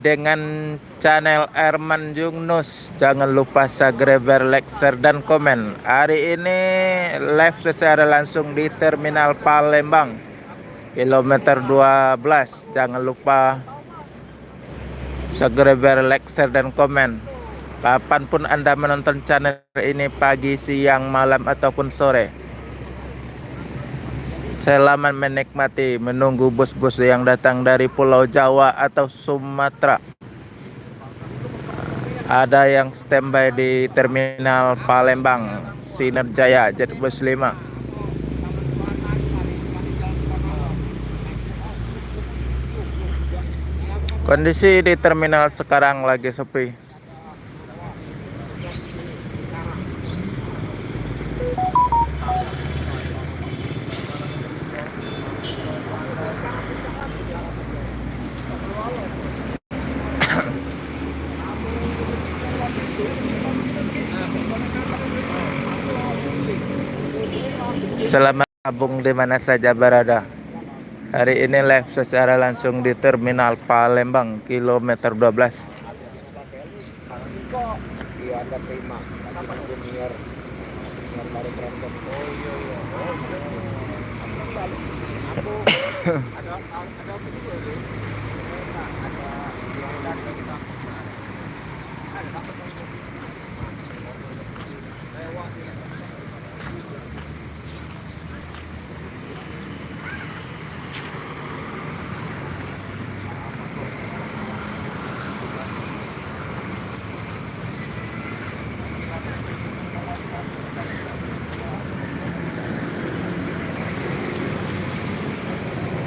dengan channel Herman Yunus. Jangan lupa subscribe, like, share, dan komen. Hari ini live secara langsung di Terminal Palembang, kilometer 12. Jangan lupa subscribe, like, share, dan komen. Kapanpun Anda menonton channel ini, pagi, siang, malam, ataupun sore, selamat menikmati menunggu bus-bus yang datang dari Pulau Jawa atau Sumatera. Ada yang standby di Terminal Palembang, Sinerjaya, Jetbus 5. Kondisi di terminal sekarang lagi sepi. Selamat gabung di mana saja berada. Hari ini live secara langsung di Terminal Palembang, kilometer 12.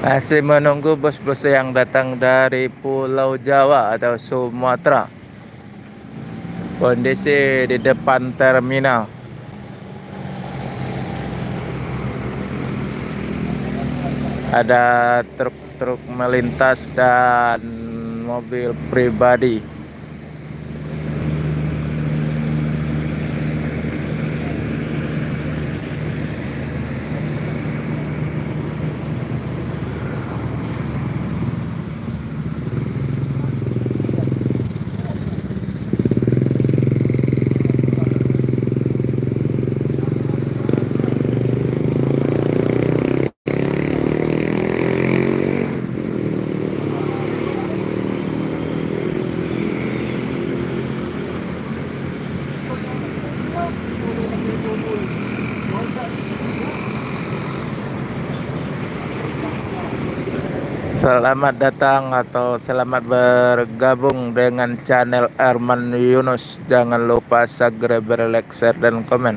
Masih menunggu bus-bus yang datang dari Pulau Jawa atau Sumatera. Kondisi di depan terminal, ada truk-truk melintas dan mobil pribadi. Selamat datang atau selamat bergabung dengan channel Herman Yunus. Jangan lupa subscribe, like, share, dan komen.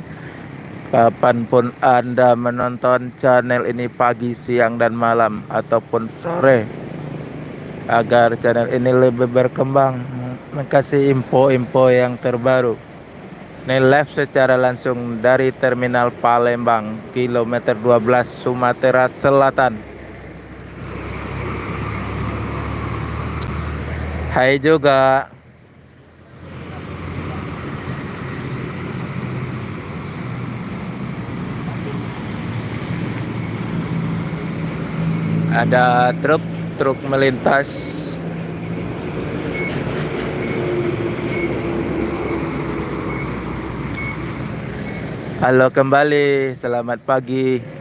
Kapanpun Anda menonton channel ini, pagi, siang, dan malam, ataupun sore, agar channel ini lebih berkembang, mengasih info-info yang terbaru. Ini live secara langsung dari Terminal Palembang, kilometer 12, Sumatera Selatan. Hai juga. Ada truk melintas. Halo kembali, selamat pagi.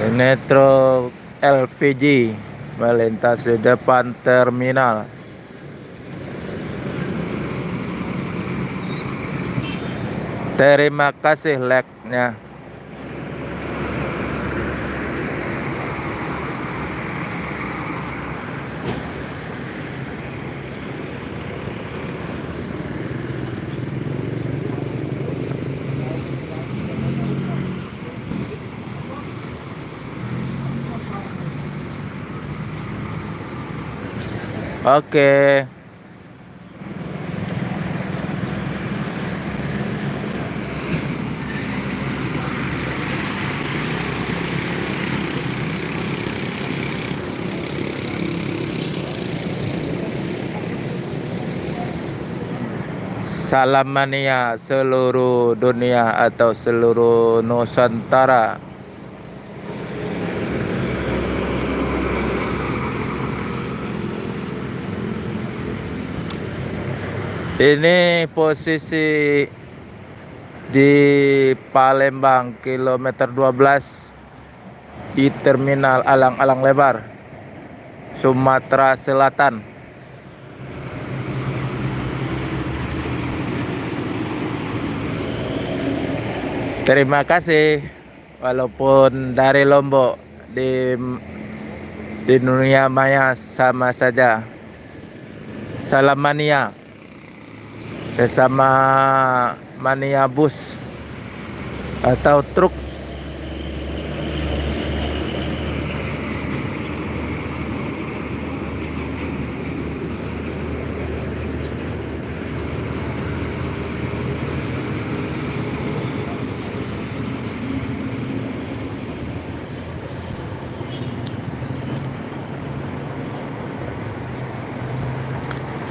Ini truk LPG melintas di depan terminal. Terima kasih like-nya. Oke. Salam mania seluruh dunia atau seluruh Nusantara. Ini posisi di Palembang kilometer 12 di Terminal Alang-Alang Lebar, Sumatera Selatan. Terima kasih, walaupun dari Lombok, di dunia maya sama saja. Salam mania, sesama mania bus atau truk.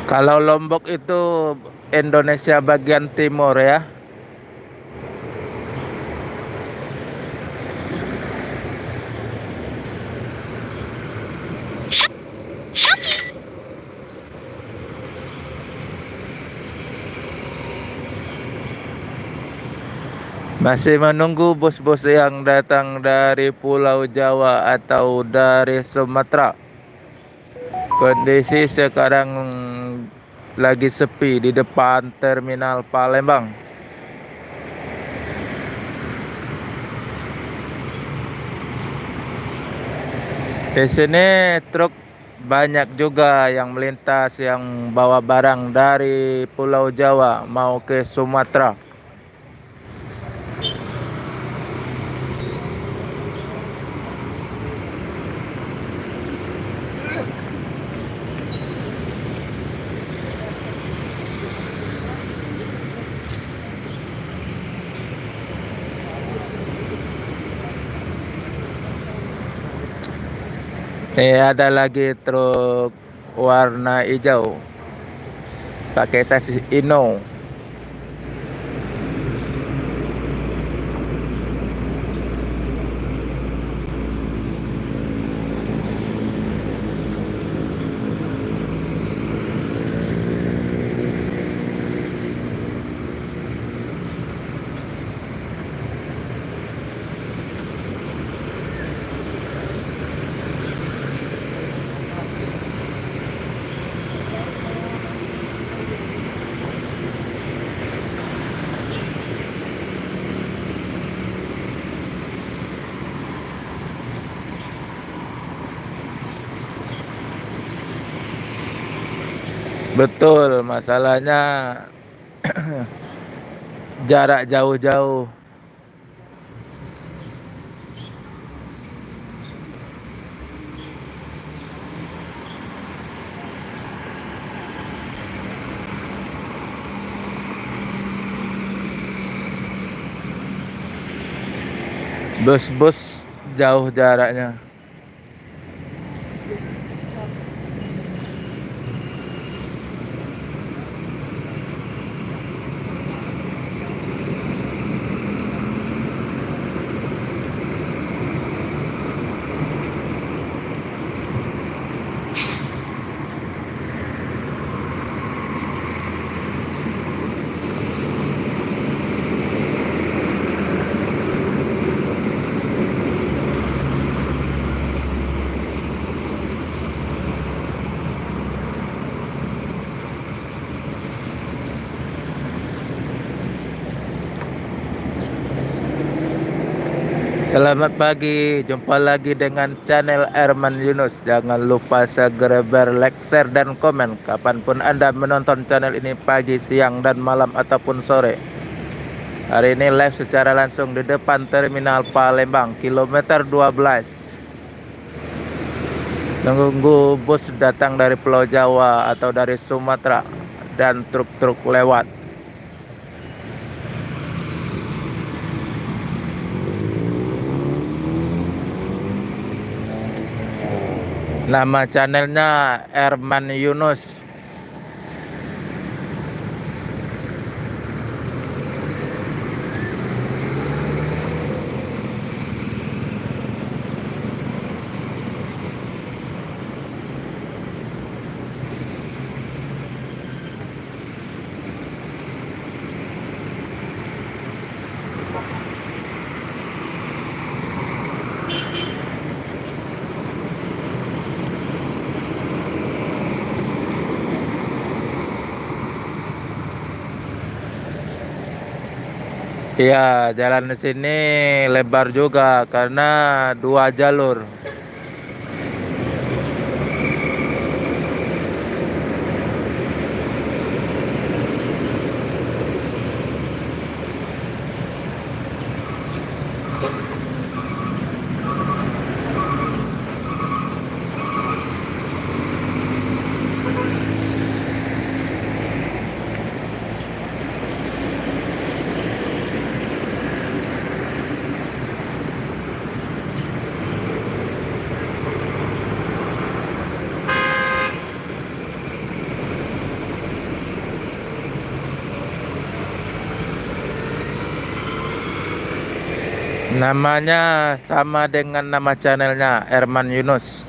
Kalau Lombok itu Indonesia bagian timur ya. Masih menunggu bus-bus yang datang dari Pulau Jawa atau dari Sumatera. Kondisi sekarang lagi sepi di depan Terminal Palembang. Di sini truk banyak juga yang melintas, yang bawa barang dari Pulau Jawa mau ke Sumatera. Ada lagi truk warna hijau pakai sasis Inno. Betul, masalahnya jarak jauh-jauh. Bus-bus jauh jaraknya. Selamat pagi, jumpa lagi dengan channel Erman Yunus. Jangan lupa segera like, share, dan komen kapanpun Anda menonton channel ini, pagi, siang, dan malam ataupun sore. Hari ini live secara langsung di depan Terminal Palembang, kilometer 12. Menunggu bus datang dari Pulau Jawa atau dari Sumatera dan truk-truk lewat. Nama channelnya Erman Yunus. Iya, jalan di sini lebar juga karena 2 jalur. Namanya sama dengan nama channelnya, Erman Yunus.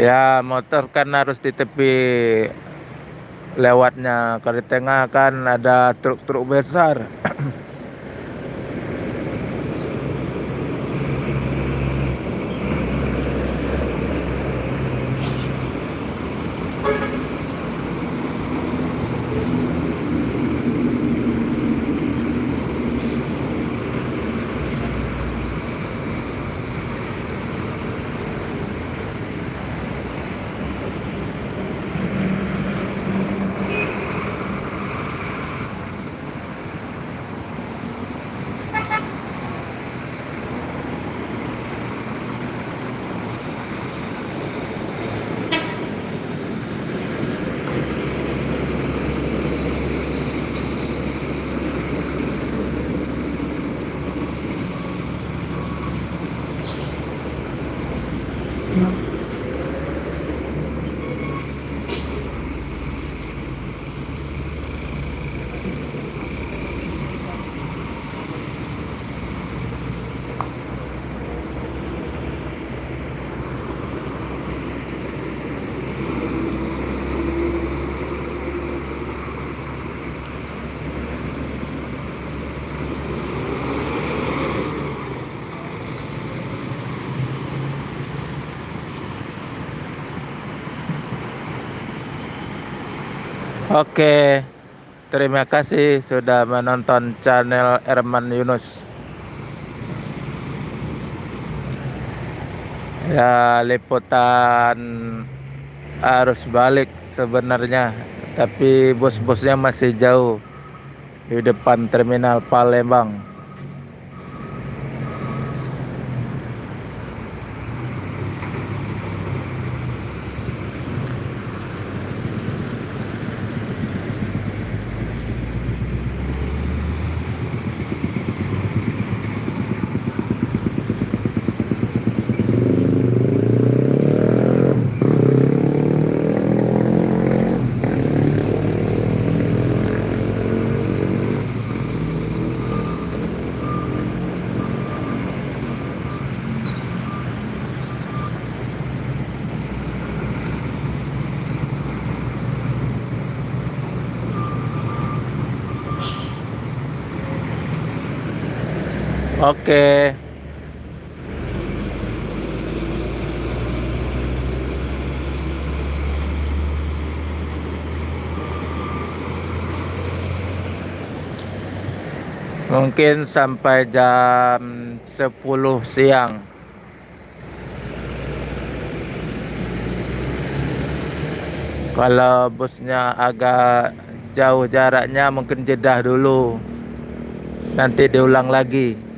Ya, motor kan harus di tepi lewatnya. Kalau di tengah kan ada truk-truk besar. Oke, terima kasih sudah menonton channel Erman Yunus. Ya, liputan arus balik sebenarnya, tapi bos-bosnya masih jauh di depan terminal Palembang. Oke, mungkin sampai jam 10 siang. Kalau busnya agak jauh jaraknya mungkin jedah dulu. Nanti diulang lagi.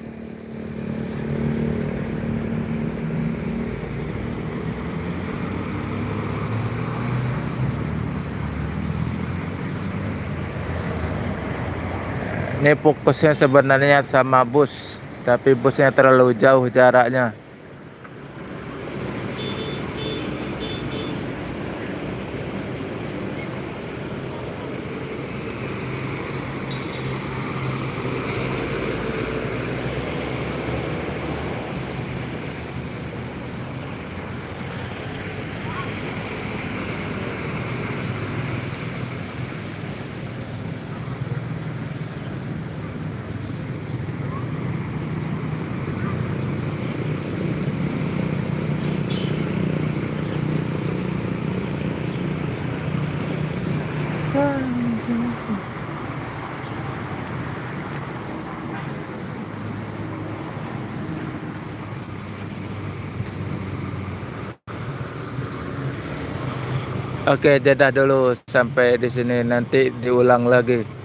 Ini fokusnya sebenarnya sama bus, tapi busnya terlalu jauh jaraknya. Oke, jeda dulu sampai di sini nanti diulang lagi.